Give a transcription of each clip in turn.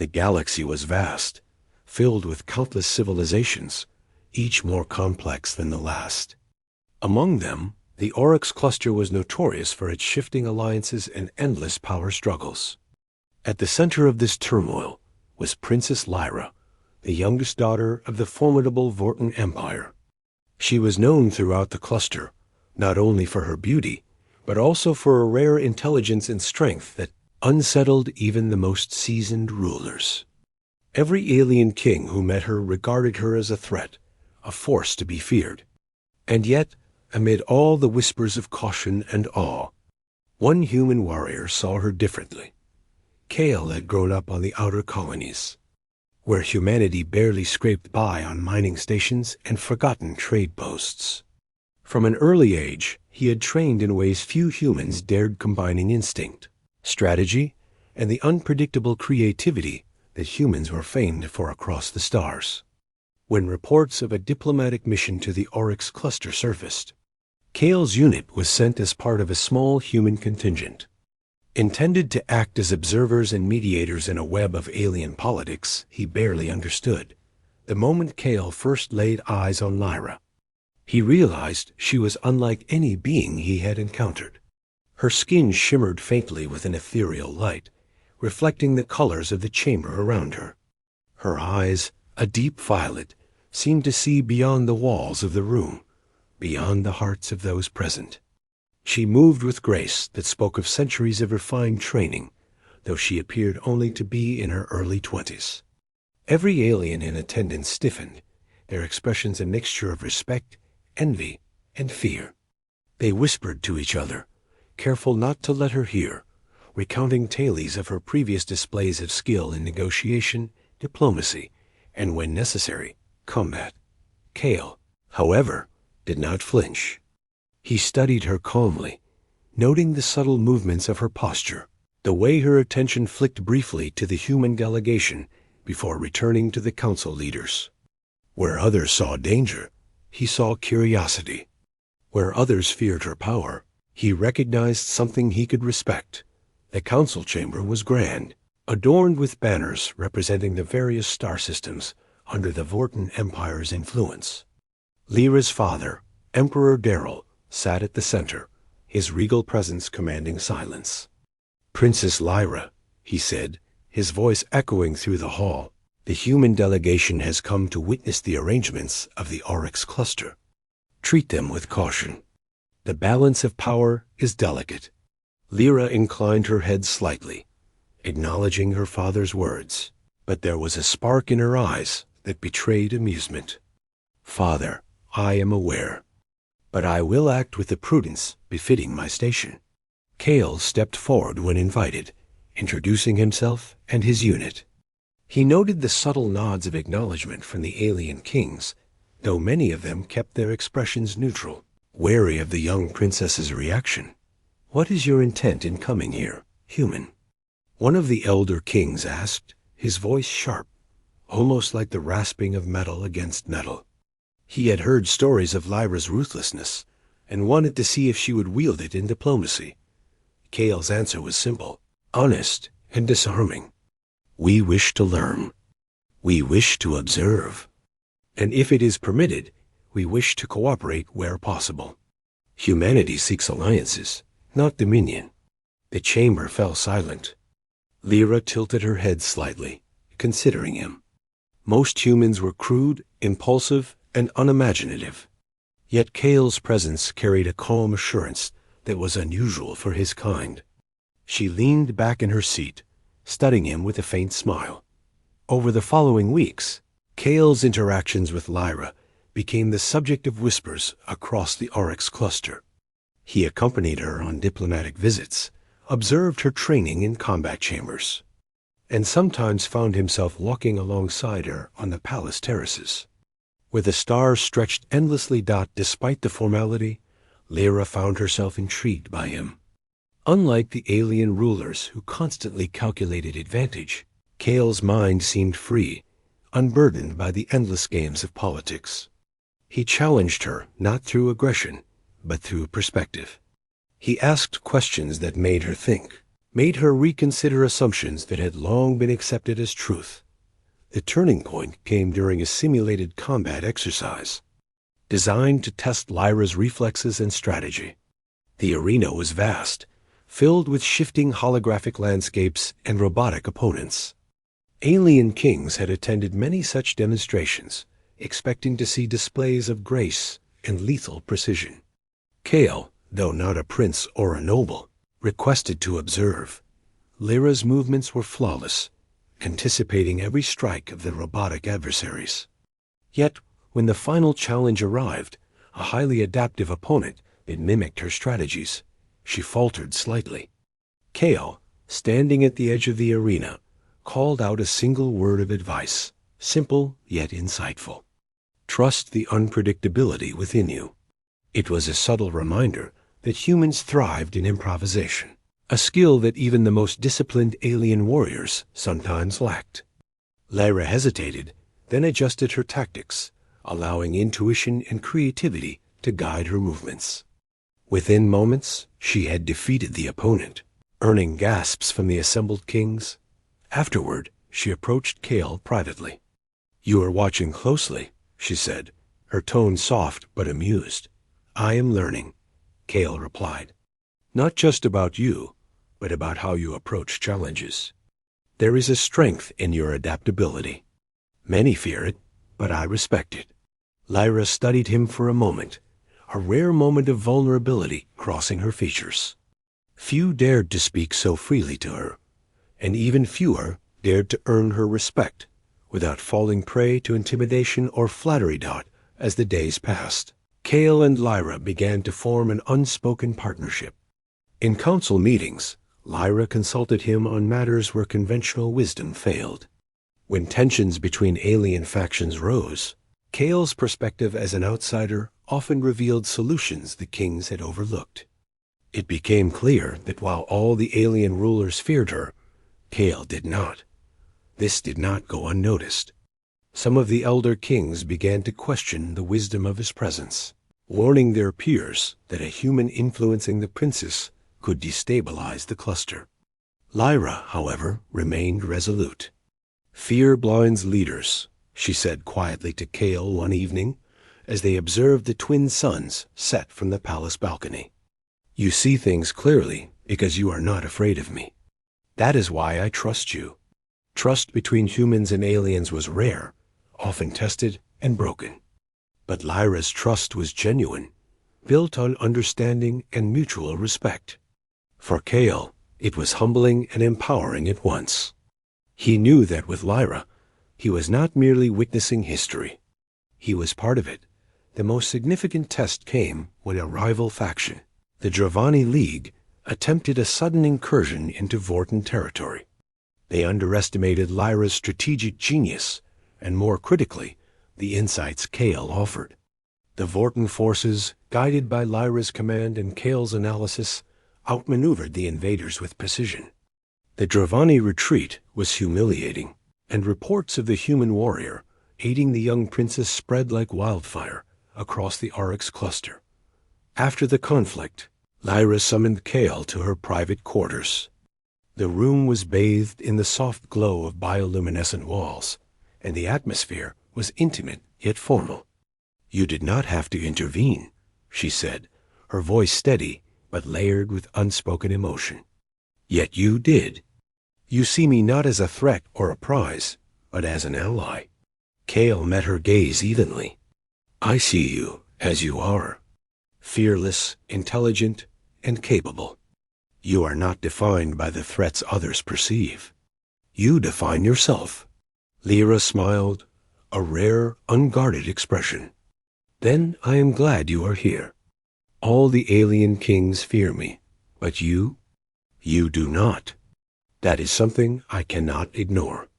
The galaxy was vast, filled with countless civilizations, each more complex than the last. Among them, the Oryx cluster was notorious for its shifting alliances and endless power struggles. At the center of this turmoil was Princess Lyra, the youngest daughter of the formidable Vorten Empire. She was known throughout the cluster, not only for her beauty, but also for a rare intelligence and strength that unsettled even the most seasoned rulers. Every alien king who met her regarded her as a threat, a force to be feared. And yet, amid all the whispers of caution and awe, one human warrior saw her differently. Kale had grown up on the outer colonies, where humanity barely scraped by on mining stations and forgotten trade posts. From an early age, he had trained in ways few humans dared, combining instinct, strategy, and the unpredictable creativity that humans were famed for across the stars. When reports of a diplomatic mission to the Oryx cluster surfaced, Kale's unit was sent as part of a small human contingent. Intended to act as observers and mediators in a web of alien politics he barely understood, the moment Kale first laid eyes on Lyra, he realized she was unlike any being he had encountered. Her skin shimmered faintly with an ethereal light, reflecting the colors of the chamber around her. Her eyes, a deep violet, seemed to see beyond the walls of the room, beyond the hearts of those present. She moved with grace that spoke of centuries of refined training, though she appeared only to be in her early 20s. Every alien in attendance stiffened, their expressions a mixture of respect, envy, and fear. They whispered to each other, careful not to let her hear, recounting tales of her previous displays of skill in negotiation, diplomacy, and, when necessary, combat. Kale, however, did not flinch. He studied her calmly, noting the subtle movements of her posture, the way her attention flicked briefly to the human delegation before returning to the council leaders. Where others saw danger, he saw curiosity. Where others feared her power, he recognized something he could respect. The council chamber was grand, adorned with banners representing the various star systems under the Vorten Empire's influence. Lyra's father, Emperor Darrell, sat at the center, his regal presence commanding silence. "Princess Lyra," he said, his voice echoing through the hall, "the human delegation has come to witness the arrangements of the Oryx cluster. Treat them with caution. The balance of power is delicate." Lyra inclined her head slightly, acknowledging her father's words, but there was a spark in her eyes that betrayed amusement. "Father, I am aware, but I will act with the prudence befitting my station." Kale stepped forward when invited, introducing himself and his unit. He noted the subtle nods of acknowledgement from the alien kings, though many of them kept their expressions neutral, wary of the young princess's reaction. "What is your intent in coming here, human?" one of the elder kings asked, his voice sharp, almost like the rasping of metal against metal. He had heard stories of Lyra's ruthlessness and wanted to see if she would wield it in diplomacy. Kale's answer was simple, honest, and disarming. "We wish to learn. We wish to observe. And if it is permitted, we wish to cooperate where possible. Humanity seeks alliances, not dominion." The chamber fell silent. Lyra tilted her head slightly, considering him. Most humans were crude, impulsive, and unimaginative. Yet Kale's presence carried a calm assurance that was unusual for his kind. She leaned back in her seat, studying him with a faint smile. Over the following weeks, Kale's interactions with Lyra became the subject of whispers across the Oryx cluster. He accompanied her on diplomatic visits, observed her training in combat chambers, and sometimes found himself walking alongside her on the palace terraces. Where the stars stretched endlessly despite the formality, Lyra found herself intrigued by him. Unlike the alien rulers who constantly calculated advantage, Kale's mind seemed free, unburdened by the endless games of politics. He challenged her not through aggression, but through perspective. He asked questions that made her think, made her reconsider assumptions that had long been accepted as truth. The turning point came during a simulated combat exercise, designed to test Lyra's reflexes and strategy. The arena was vast, filled with shifting holographic landscapes and robotic opponents. Alien kings had attended many such demonstrations, expecting to see displays of grace and lethal precision. Kale, though not a prince or a noble, requested to observe. Lyra's movements were flawless, anticipating every strike of the robotic adversaries. Yet, when the final challenge arrived, a highly adaptive opponent that mimicked her strategies, she faltered slightly. Kale, standing at the edge of the arena, called out a single word of advice, simple yet insightful. Trust the unpredictability within you. It was a subtle reminder that humans thrived in improvisation, a skill that even the most disciplined alien warriors sometimes lacked. Lyra hesitated, then adjusted her tactics, allowing intuition and creativity to guide her movements. Within moments, she had defeated the opponent, earning gasps from the assembled kings. Afterward, she approached Kale privately. "You are watching closely," she said, her tone soft but amused. "I am learning," Kale replied. "Not just about you, but about how you approach challenges. There is a strength in your adaptability. Many fear it, but I respect it." Lyra studied him for a moment, a rare moment of vulnerability crossing her features. Few dared to speak so freely to her, and even fewer dared to earn her respect without falling prey to intimidation or flattery. As the days passed, Kale and Lyra began to form an unspoken partnership. In council meetings, Lyra consulted him on matters where conventional wisdom failed. When tensions between alien factions rose, Kale's perspective as an outsider often revealed solutions the kings had overlooked. It became clear that while all the alien rulers feared her, Kale did not. This did not go unnoticed. Some of the elder kings began to question the wisdom of his presence, warning their peers that a human influencing the princess could destabilize the cluster. Lyra, however, remained resolute. "Fear blinds leaders," she said quietly to Kale one evening, as they observed the twin suns set from the palace balcony. "You see things clearly because you are not afraid of me. That is why I trust you." Trust between humans and aliens was rare, often tested and broken. But Lyra's trust was genuine, built on understanding and mutual respect. For Kale, it was humbling and empowering at once. He knew that with Lyra, he was not merely witnessing history. He was part of it. The most significant test came when a rival faction, the Dravani League, attempted a sudden incursion into Vorten territory. They underestimated Lyra's strategic genius, and more critically, the insights Kale offered. The Vorten forces, guided by Lyra's command and Kale's analysis, outmaneuvered the invaders with precision. The Dravani retreat was humiliating, and reports of the human warrior aiding the young princess spread like wildfire across the Oryx cluster. After the conflict, Lyra summoned Kale to her private quarters. The room was bathed in the soft glow of bioluminescent walls, and the atmosphere was intimate yet formal. "You did not have to intervene," she said, her voice steady but layered with unspoken emotion. "Yet you did. You see me not as a threat or a prize, but as an ally." Kale met her gaze evenly. "I see you as you are, fearless, intelligent, and capable. You are not defined by the threats others perceive. You define yourself." Lyra smiled, a rare, unguarded expression. "Then I am glad you are here. All the alien kings fear me, but you do not. That is something I cannot ignore."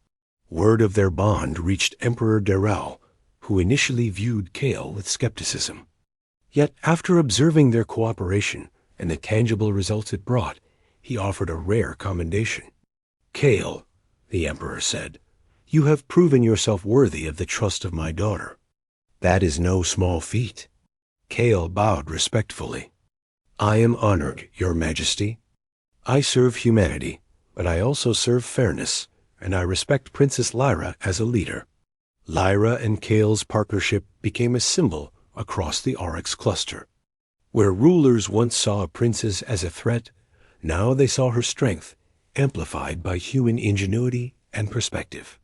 Word of their bond reached Emperor Deral, who initially viewed Kale with skepticism. Yet after observing their cooperation and the tangible results it brought, he offered a rare commendation. "Kale," the emperor said, "you have proven yourself worthy of the trust of my daughter. That is no small feat." Kale bowed respectfully. "I am honored, your majesty." I serve humanity, but I also serve fairness, and I respect Princess Lyra as a leader. Lyra and Kale's partnership became a symbol across the Oryx cluster. Where rulers once saw a princess as a threat, now they saw her strength, amplified by human ingenuity and perspective.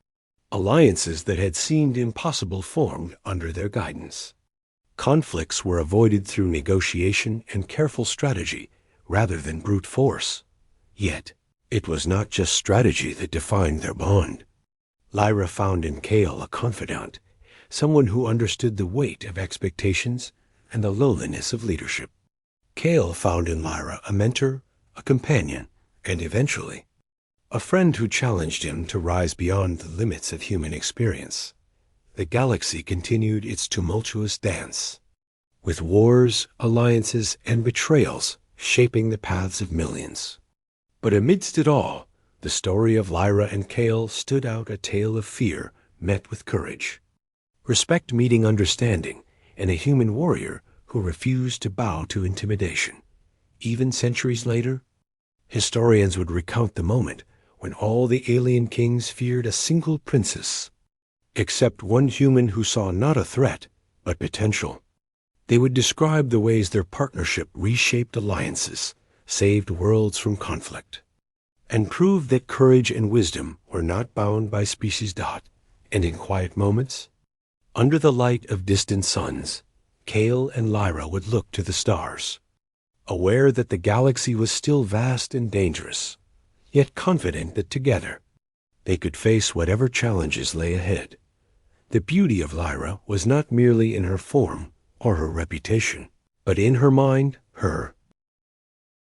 Alliances that had seemed impossible formed under their guidance. Conflicts were avoided through negotiation and careful strategy rather than brute force. Yet, it was not just strategy that defined their bond. Lyra found in Kale a confidant, someone who understood the weight of expectations and the lowliness of leadership. Kale found in Lyra a mentor, a companion, and eventually, a friend who challenged him to rise beyond the limits of human experience. The galaxy continued its tumultuous dance, with wars, alliances, and betrayals shaping the paths of millions. But amidst it all, the story of Lyra and Kale stood out, a tale of fear met with courage, respect meeting understanding, and a human warrior who refused to bow to intimidation. Even centuries later, historians would recount the moment when all the alien kings feared a single princess, except one human who saw not a threat, but potential. They would describe the ways their partnership reshaped alliances, saved worlds from conflict, and proved that courage and wisdom were not bound by species dot. And in quiet moments, under the light of distant suns, Kale and Lyra would look to the stars, aware that the galaxy was still vast and dangerous, yet confident that together they could face whatever challenges lay ahead. The beauty of Lyra was not merely in her form or her reputation, but in her mind, her